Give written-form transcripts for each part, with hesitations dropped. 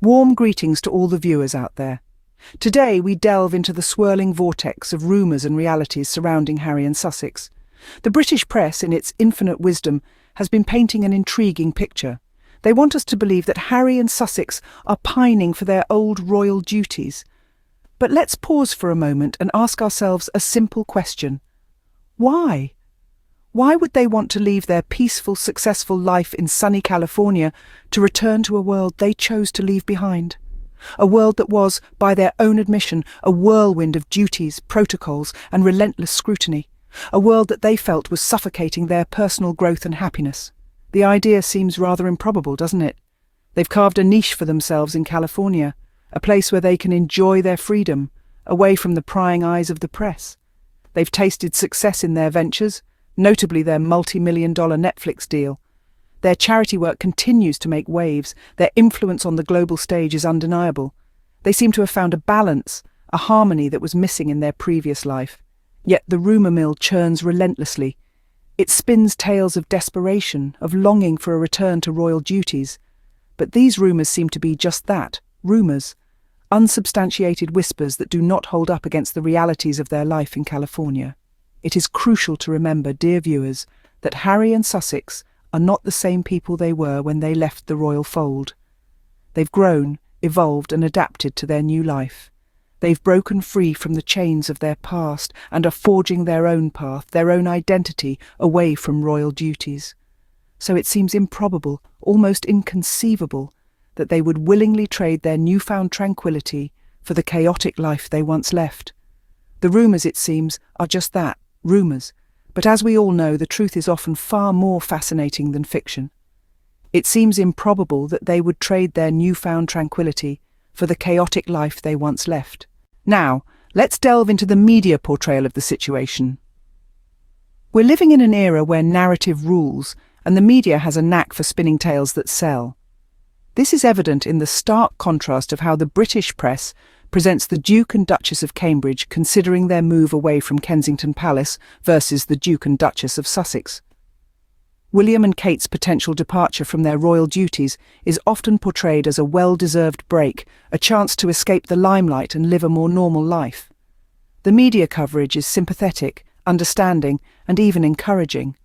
Warm greetings to all the viewers out there. Today we delve into the swirling vortex of rumours and realities surrounding Harry and Sussex. The British press, in its infinite wisdom, has been painting an intriguing picture. They want us to believe that Harry and Sussex are pining for their old royal duties. But let's pause for a moment and ask ourselves a simple question. Why? Why would they want to leave their peaceful, successful life in sunny California to return to a world they chose to leave behind? A world that was, by their own admission, a whirlwind of duties, protocols, and relentless scrutiny. A world that they felt was suffocating their personal growth and happiness. The idea seems rather improbable, doesn't it? They've carved a niche for themselves in California, a place where they can enjoy their freedom, away from the prying eyes of the press. They've tasted success in their ventures, notably their multi-million-dollar Netflix deal. Their charity work continues to make waves. Their influence on the global stage is undeniable. They seem to have found a balance, a harmony that was missing in their previous life. Yet the rumour mill churns relentlessly. It spins tales of desperation, of longing for a return to royal duties. But these rumours seem to be just that, rumours, unsubstantiated whispers that do not hold up against the realities of their life in California. It is crucial to remember, dear viewers, that Harry and Sussex are not the same people they were when they left the royal fold. They've grown, evolved, and adapted to their new life. They've broken free from the chains of their past and are forging their own path, their own identity, away from royal duties. So it seems improbable, almost inconceivable, that they would willingly trade their newfound tranquility for the chaotic life they once left. The rumours, it seems, are just that, rumours. But as we all know, the truth is often far more fascinating than fiction. It seems improbable that they would trade their newfound tranquility for the chaotic life they once left. Now, let's delve into the media portrayal of the situation. We're living in an era where narrative rules, and the media has a knack for spinning tales that sell. This is evident in the stark contrast of how the British press presents the Duke and Duchess of Cambridge considering their move away from Kensington Palace versus the Duke and Duchess of Sussex. William and Kate's potential departure from their royal duties is often portrayed as a well-deserved break, a chance to escape the limelight and live a more normal life. The media coverage is sympathetic, understanding, and even encouraging.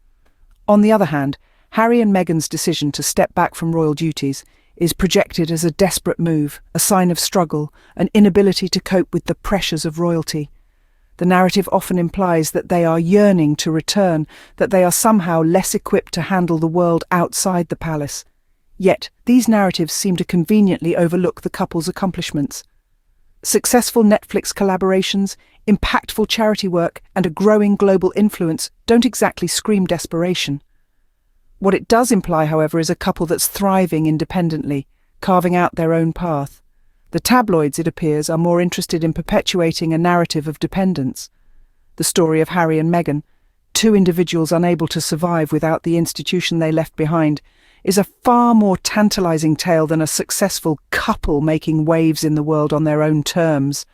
On the other hand, Harry and Meghan's decision to step back from royal duties is projected as a desperate move, a sign of struggle, an inability to cope with the pressures of royalty. The narrative often implies that they are yearning to return, that they are somehow less equipped to handle the world outside the palace. Yet, these narratives seem to conveniently overlook the couple's accomplishments. Successful Netflix collaborations, impactful charity work, and a growing global influence don't exactly scream desperation. What it does imply, however, is a couple that's thriving independently, carving out their own path. The tabloids, it appears, are more interested in perpetuating a narrative of dependence. The story of Harry and Meghan, two individuals unable to survive without the institution they left behind, is a far more tantalizing tale than a successful couple making waves in the world on their own terms.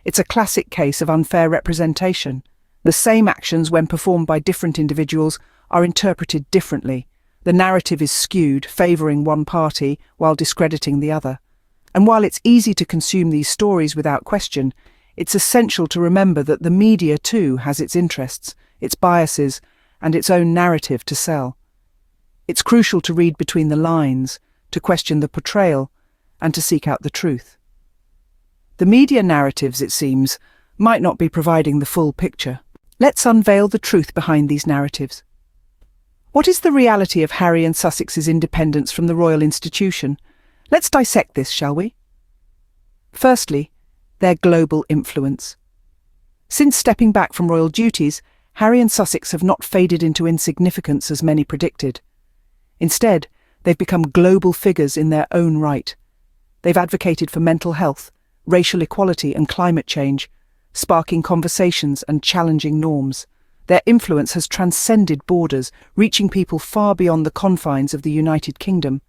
It's a classic case of unfair representation. The same actions, when performed by different individuals, are interpreted differently. The narrative is skewed, favouring one party while discrediting the other. And while it's easy to consume these stories without question, it's essential to remember that the media too has its interests, its biases, and its own narrative to sell. It's crucial to read between the lines, to question the portrayal, and to seek out the truth. The media narratives, it seems, might not be providing the full picture. Let's unveil the truth behind these narratives. What is the reality of Harry and Sussex's independence from the royal institution? Let's dissect this, shall we? Firstly, their global influence. Since stepping back from royal duties, Harry and Sussex have not faded into insignificance as many predicted. Instead, they've become global figures in their own right. They've advocated for mental health, racial equality and climate change, sparking conversations and challenging norms. Their influence has transcended borders, reaching people far beyond the confines of the United Kingdom.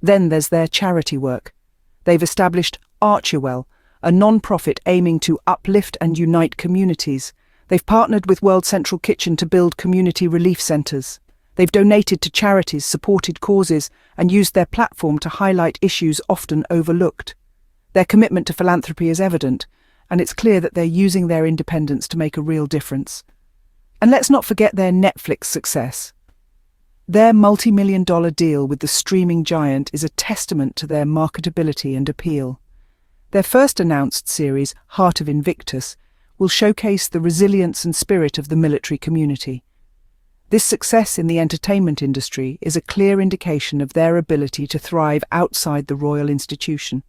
Then there's their charity work. They've established Archewell, a non-profit aiming to uplift and unite communities. They've partnered with World Central Kitchen to build community relief centres. They've donated to charities, supported causes, and used their platform to highlight issues often overlooked. Their commitment to philanthropy is evident, and it's clear that they're using their independence to make a real difference. And let's not forget their Netflix success. Their multi-million-dollar deal with the streaming giant is a testament to their marketability and appeal. Their first announced series, Heart of Invictus, will showcase the resilience and spirit of the military community. This success in the entertainment industry is a clear indication of their ability to thrive outside the royal institution.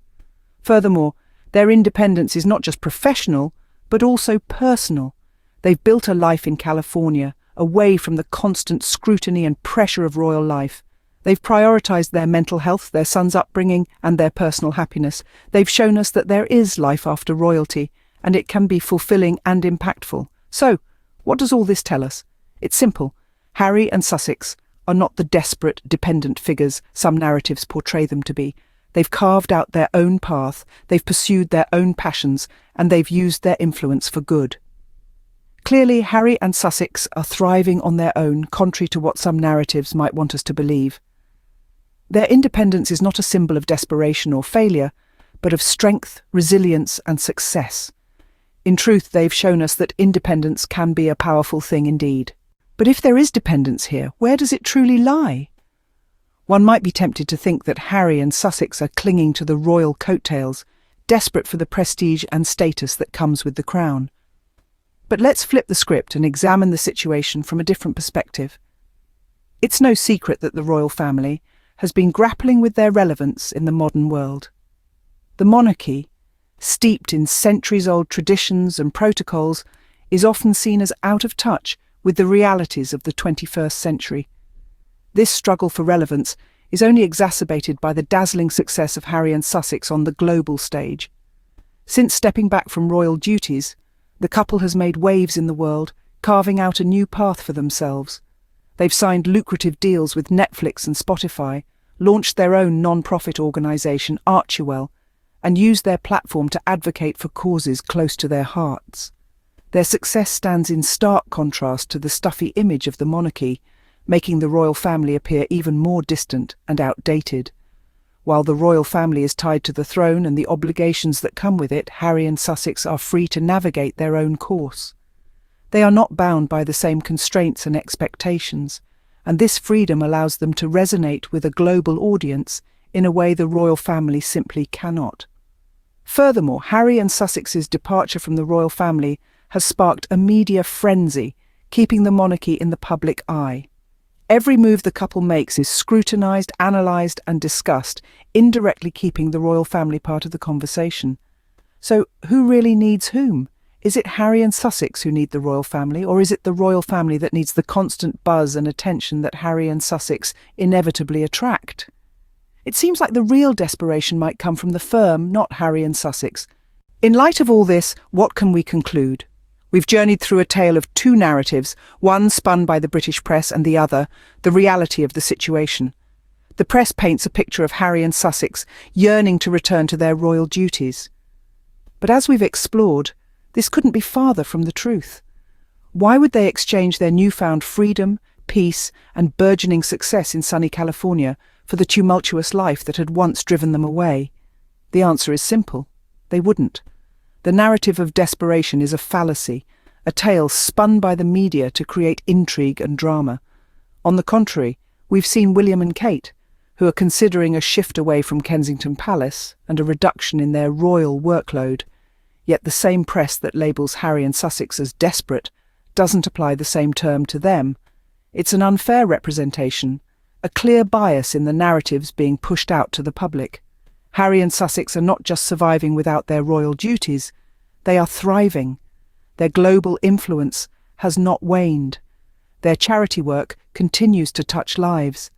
Furthermore, their independence is not just professional, but also personal. They've built a life in California, away from the constant scrutiny and pressure of royal life. They've prioritized their mental health, their son's upbringing, and their personal happiness. They've shown us that there is life after royalty, and it can be fulfilling and impactful. So, what does all this tell us? It's simple. Harry and Sussex are not the desperate, dependent figures some narratives portray them to be. They've carved out their own path, they've pursued their own passions, and they've used their influence for good. Clearly, Harry and Sussex are thriving on their own, contrary to what some narratives might want us to believe. Their independence is not a symbol of desperation or failure, but of strength, resilience, and success. In truth, they've shown us that independence can be a powerful thing indeed. But if there is dependence here, where does it truly lie? One might be tempted to think that Harry and Sussex are clinging to the royal coattails, desperate for the prestige and status that comes with the crown. But let's flip the script and examine the situation from a different perspective. It's no secret that the royal family has been grappling with their relevance in the modern world. The monarchy, steeped in centuries-old traditions and protocols, is often seen as out of touch with the realities of the 21st century. This struggle for relevance is only exacerbated by the dazzling success of Harry and Sussex on the global stage. Since stepping back from royal duties, the couple has made waves in the world, carving out a new path for themselves. They've signed lucrative deals with Netflix and Spotify, launched their own non-profit organisation, Archewell, and used their platform to advocate for causes close to their hearts. Their success stands in stark contrast to the stuffy image of the monarchy, making the royal family appear even more distant and outdated. While the royal family is tied to the throne and the obligations that come with it, Harry and Sussex are free to navigate their own course. They are not bound by the same constraints and expectations, and this freedom allows them to resonate with a global audience in a way the royal family simply cannot. Furthermore, Harry and Sussex's departure from the royal family has sparked a media frenzy, keeping the monarchy in the public eye. Every move the couple makes is scrutinised, analysed and discussed, indirectly keeping the royal family part of the conversation. So, who really needs whom? Is it Harry and Sussex who need the royal family, or is it the royal family that needs the constant buzz and attention that Harry and Sussex inevitably attract? It seems like the real desperation might come from the firm, not Harry and Sussex. In light of all this, what can we conclude? We've journeyed through a tale of two narratives, one spun by the British press and the other, the reality of the situation. The press paints a picture of Harry and Sussex yearning to return to their royal duties. But as we've explored, this couldn't be farther from the truth. Why would they exchange their newfound freedom, peace, and burgeoning success in sunny California for the tumultuous life that had once driven them away? The answer is simple. They wouldn't. The narrative of desperation is a fallacy, a tale spun by the media to create intrigue and drama. On the contrary, we've seen William and Kate, who are considering a shift away from Kensington Palace and a reduction in their royal workload. Yet the same press that labels Harry and Sussex as desperate doesn't apply the same term to them. It's an unfair representation, a clear bias in the narratives being pushed out to the public. Harry and Sussex are not just surviving without their royal duties, they are thriving. Their global influence has not waned. Their charity work continues to touch lives,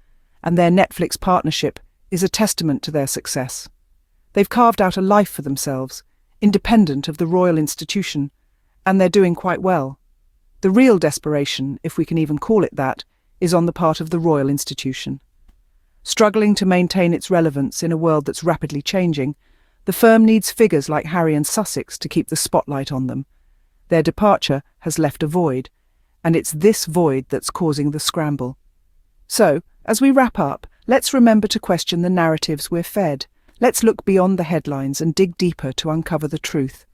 and their Netflix partnership is a testament to their success. They've carved out a life for themselves, independent of the royal institution, and they're doing quite well. The real desperation, if we can even call it that, is on the part of the royal institution. Struggling to maintain its relevance in a world that's rapidly changing, the firm needs figures like Harry and Sussex to keep the spotlight on them. Their departure has left a void, and it's this void that's causing the scramble. So, as we wrap up, let's remember to question the narratives we're fed. Let's look beyond the headlines and dig deeper to uncover the truth.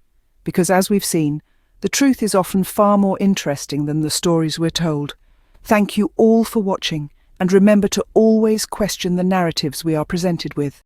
Because as we've seen, the truth is often far more interesting than the stories we're told. Thank you all for watching, and remember to always question the narratives we are presented with.